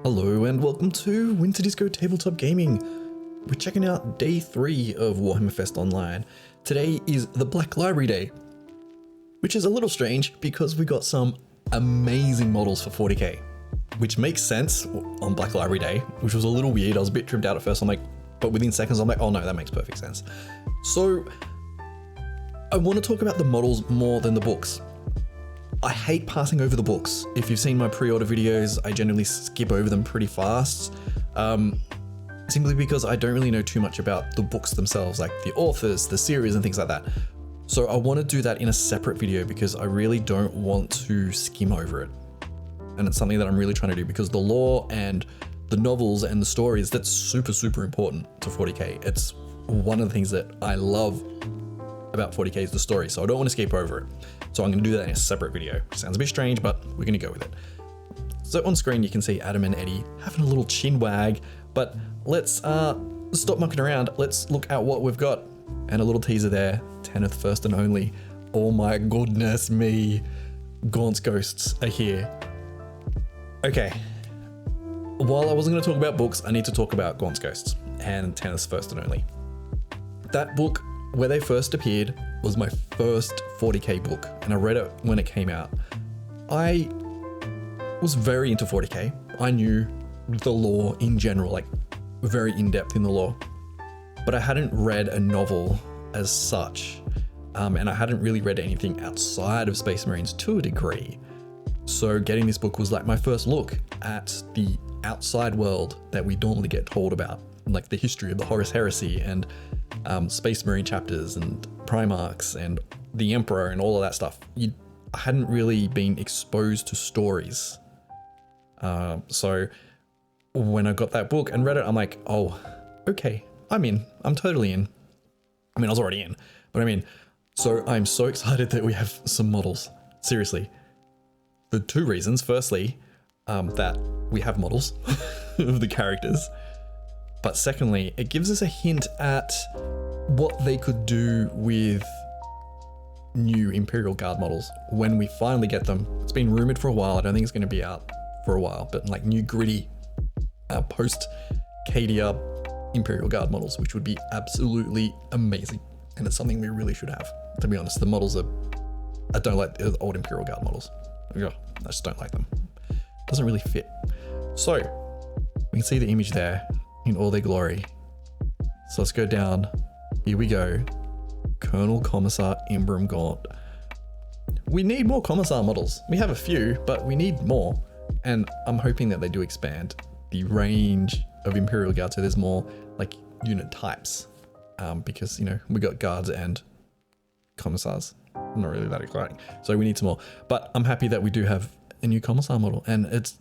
Hello and welcome to Winter Disco Tabletop Gaming. We're checking out day 3 of Warhammer Fest Online. Today is the Black Library Day, which is a little strange because we got some amazing models for 40k, which makes sense on Black Library Day, which was a little weird. I was a bit tripped out at first, but within seconds I'm like, oh no, that makes perfect sense. So I want to talk about the models more than the books. I hate passing over the books. If you've seen my pre-order videos, I generally skip over them pretty fast, simply because I don't really know too much about the books themselves, like the authors, the series and things like that. So I want to do that in a separate video because I really don't want to skim over it. And it's something that I'm really trying to do because the lore and the novels and the stories, that's super, super important to 40k. It's one of the things that I love about 40k is the story, so I don't want to skip over it. So I'm going to do that in a separate video. Sounds a bit strange, but we're going to go with it. So on screen you can see Adam and Eddie having a little chin wag, but let's stop mucking around. Let's look at what we've got. And a little teaser there, Tanith first and only. Oh my goodness me, Gaunt's ghosts are here. Okay, while I wasn't going to talk about books, I need to talk about Gaunt's ghosts and Tanith's first and only. That book, where they first appeared, was my first 40k book, and I read it when it came out. I was very into 40k. I knew the lore in general, like very in-depth in the lore, but I hadn't read a novel as such, and I hadn't really read anything outside of Space Marines to a degree. So getting this book was like my first look at the outside world that we normally get told about, like the history of the Horus Heresy and Space Marine chapters and Primarchs and the Emperor and all of that stuff. I hadn't really been exposed to stories. So when I got that book and read it, I'm like, oh, okay, I'm in. I'm totally in. I mean, I was already in, but I'm in. So I'm so excited that we have some models. Seriously. For two reasons. Firstly, that we have models of the characters. But secondly, it gives us a hint at what they could do with new Imperial Guard models when we finally get them. It's been rumored for a while. I don't think it's going to be out for a while, but like new gritty post KDR Imperial Guard models, which would be absolutely amazing. And it's something we really should have, to be honest. The models are, I don't like the old Imperial Guard models. I just don't like them. Doesn't really fit. So we can see the image there in all their glory. So let's go down. Here we go. Colonel Commissar Imbram Gaunt. We need more Commissar models. We have a few, but we need more. And I'm hoping that they do expand the range of Imperial Guard so there's more like unit types. Because, you know, we got guards and commissars. Not really that exciting. So we need some more. But I'm happy that we do have a new Commissar model and it's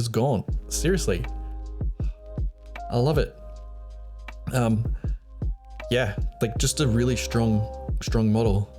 Gaunt. Seriously. I love it. Yeah, like just a really strong model.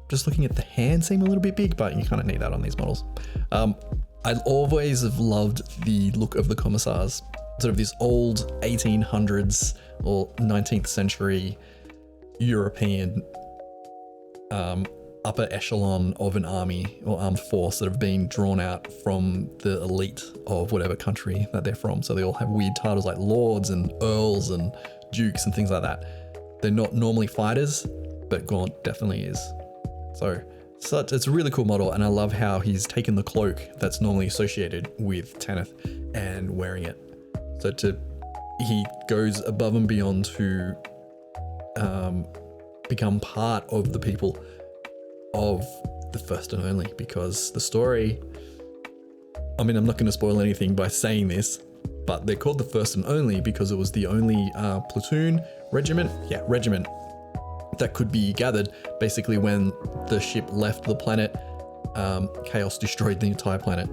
Just looking at the hands seem a little bit big, but you kind of need that on these models. I always have loved the look of the commissars, sort of this old 1800s or 19th century European upper echelon of an army or armed force that have been drawn out from the elite of whatever country that they're from. So they all have weird titles like lords and earls and dukes and things like that. They're not normally fighters, but Gaunt definitely is. So it's a really cool model, and I love how he's taken the cloak that's normally associated with Tanith and wearing it. So he goes above and beyond to become part of the people of the first and only, because the story, I mean, I'm not going to spoil anything by saying this, but they're called the first and only because it was the only regiment that could be gathered. Basically, when the ship left the planet, chaos destroyed the entire planet.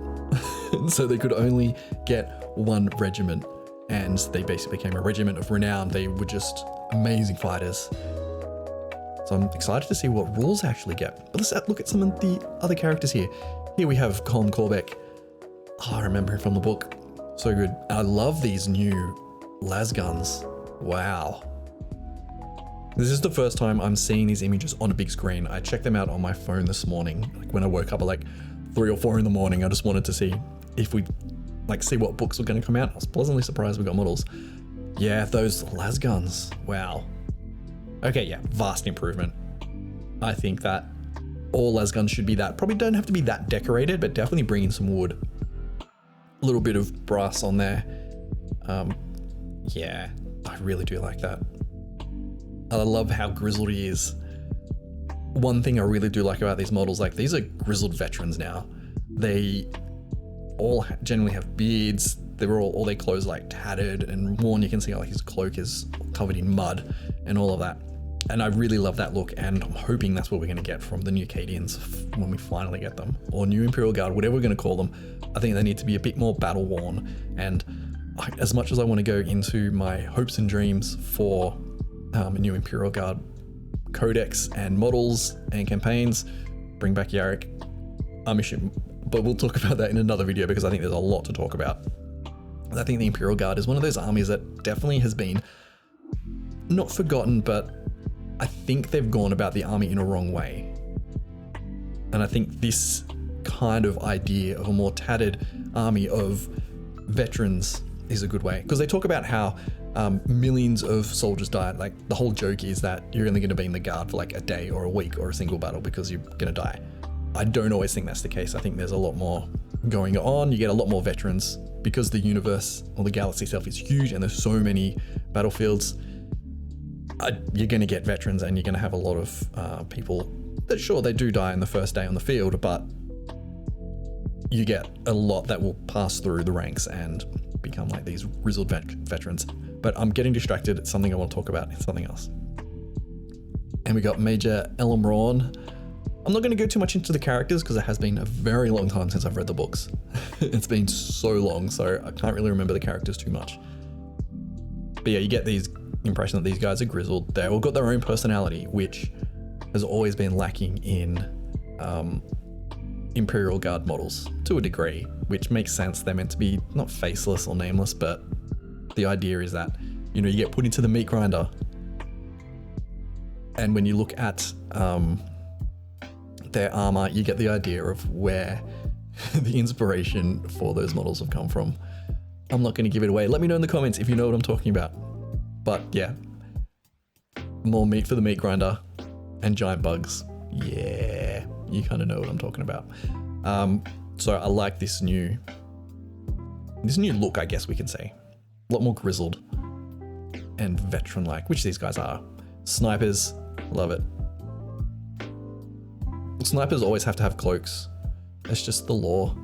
So they could only get one regiment, and they basically became a regiment of renown. They were just amazing fighters. So I'm excited to see what rules I actually get. But let's look at some of the other characters here. Here we have Colin Corbeck. Oh, I remember him from the book. So good. I love these new las guns. Wow. This is the first time I'm seeing these images on a big screen. I checked them out on my phone this morning. Like when I woke up at like 3 or 4 in the morning, I just wanted to see if we like see what books were going to come out. I was pleasantly surprised we got models. Yeah, those las guns. Wow. Okay, yeah, vast improvement. I think that all las guns should be that. Probably don't have to be that decorated, but definitely bring in some wood. A little bit of brass on there. Yeah, I really do like that. I love how grizzled he is. One thing I really do like about these models, like these are grizzled veterans now. They all generally have beards. They're all their clothes like tattered and worn. You can see like his cloak is covered in mud and all of that. And I really love that look, and I'm hoping that's what we're going to get from the new Cadians when we finally get them, or new Imperial Guard, whatever we're going to call them. I think they need to be a bit more battle worn. And as much as I want to go into my hopes and dreams for a new Imperial Guard codex and models and campaigns, bring back Yarrick, but we'll talk about that in another video because I think there's a lot to talk about. I think the Imperial Guard is one of those armies that definitely has been not forgotten, but I think they've gone about the army in a wrong way. And I think this kind of idea of a more tattered army of veterans is a good way, because they talk about how millions of soldiers died. Like the whole joke is that you're only going to be in the guard for like a day or a week or a single battle because you're going to die. I don't always think that's the case. I think there's a lot more going on. You get a lot more veterans because the universe or the galaxy itself is huge and there's so many battlefields. You're going to get veterans, and you're going to have a lot of people that, sure, they do die in the first day on the field, but you get a lot that will pass through the ranks and become like these grizzled veterans. But I'm getting distracted. It's something I want to talk about. It's something else. And we got Major Ellenron. I'm not going to go too much into the characters because it has been a very long time since I've read the books. It's been so long, so I can't really remember the characters too much. But yeah, you get these impression that these guys are grizzled. They all got their own personality, which has always been lacking in Imperial Guard models to a degree, which makes sense. They're meant to be not faceless or nameless, but the idea is that, you know, you get put into the meat grinder, and when you look at their armor, you get the idea of where the inspiration for those models have come from. I'm not going to give it away. Let me know in the comments if you know what I'm talking about. But yeah, more meat for the meat grinder and giant bugs. Yeah, you kind of know what I'm talking about. So I like this new look, I guess we can say. A lot more grizzled and veteran-like, which these guys are. Snipers, love it. Snipers always have to have cloaks. It's just the law.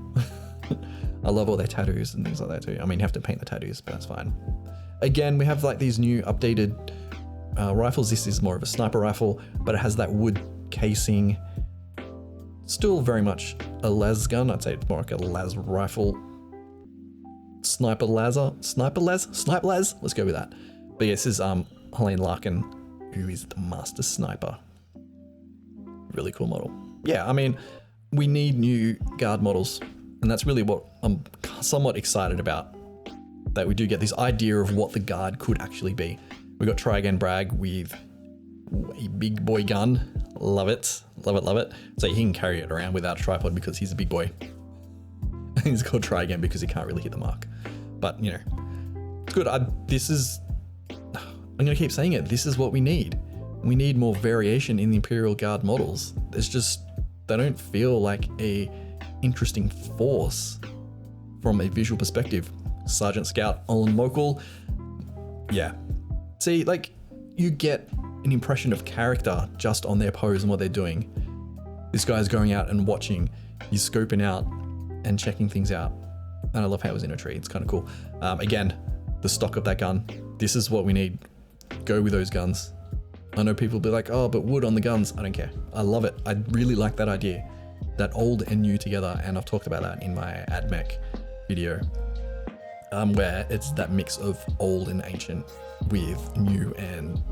I love all their tattoos and things like that too. I mean, you have to paint the tattoos, but that's fine. Again, we have like these new updated rifles. This is more of a sniper rifle, but it has that wood casing. Still very much a las gun. I'd say it's more like a las rifle. Sniper las. Let's go with that. But yes, this is Helene Larkin, who is the master sniper. Really cool model. Yeah, I mean, we need new guard models, and that's really what I'm somewhat excited about. That we do get this idea of what the guard could actually be. We got Try Again Bragg with a big boy gun. Love it, love it, love it. So he can carry it around without a tripod because he's a big boy. He's called Try Again because he can't really hit the mark. But you know, it's good. I'm gonna keep saying it. This is what we need. We need more variation in the Imperial Guard models. There's just, they don't feel like a interesting force from a visual perspective. Sergeant Scout Olin Mokul, yeah. See, like, you get an impression of character just on their pose and what they're doing. This guy's going out and watching, he's scoping out and checking things out. And I love how it was in a tree, it's kind of cool. Again, the stock of that gun, this is what we need. Go with those guns. I know people will be like, oh, but wood on the guns. I don't care. I love it. I really like that idea. That old and new together. And I've talked about that in my AdMech video. Where it's that mix of old and ancient with new and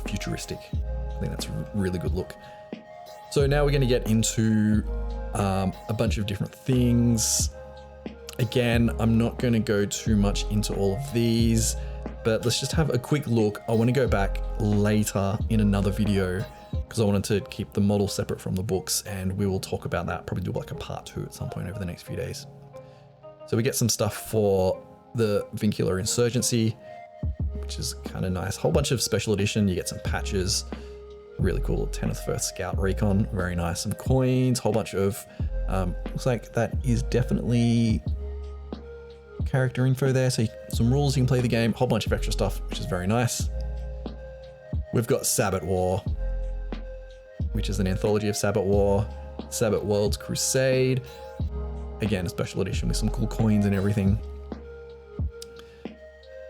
futuristic. I think that's a really good look. So now we're going to get into a bunch of different things. Again, I'm not going to go too much into all of these, but let's just have a quick look. I want to go back later in another video because I wanted to keep the model separate from the books, and we will talk about that, probably do like a part 2 at some point over the next few days. So we get some stuff for the Vincular Insurgency, which is kind of nice. Whole bunch of special edition. You get some patches. Really cool. Tanith First Scout Recon. Very nice. Some coins. Whole bunch of... looks like that is definitely character info there. So some rules you can play the game. Whole bunch of extra stuff, which is very nice. We've got Sabbat War, which is an anthology of Sabbat War. Sabbat Worlds Crusade. Again, a special edition with some cool coins and everything.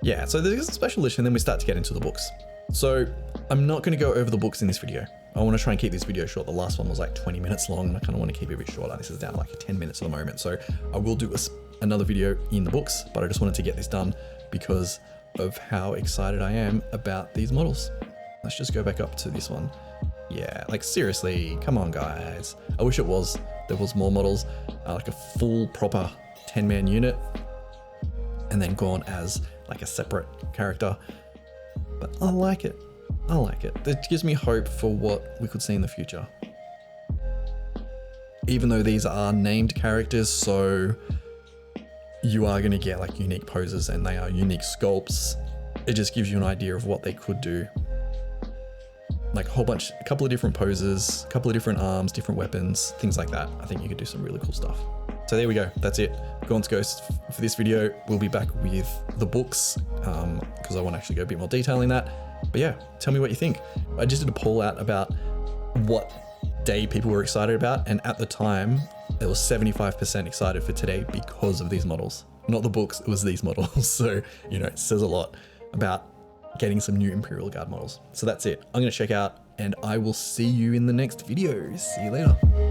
Yeah, so there's a special edition, then we start to get into the books. So I'm not going to go over the books in this video. I want to try and keep this video short. The last one was like 20 minutes long, and I kind of want to keep it a bit shorter. This is down to like 10 minutes at the moment. So I will do another video in the books, but I just wanted to get this done because of how excited I am about these models. Let's just go back up to this one. Yeah, like seriously, come on guys. I wish there was more models, like a full proper 10-man unit, and then Gaunt as like a separate character. But I like it. I like it. It gives me hope for what we could see in the future. Even though these are named characters, so you are going to get like unique poses and they are unique sculpts. It just gives you an idea of what they could do. Like a couple of different poses, a couple of different arms, different weapons, things like that. I think you could do some really cool stuff. So there we go. That's it. Gaunt's Ghost for this video. We'll be back with the books because I want to actually go a bit more detail in that. But yeah, tell me what you think. I just did a poll out about what day people were excited about, and at the time, there was 75% excited for today because of these models. Not the books, it was these models. So, you know, it says a lot about getting some new Imperial Guard models. So that's it. I'm going to check out, and I will see you in the next video. See you later.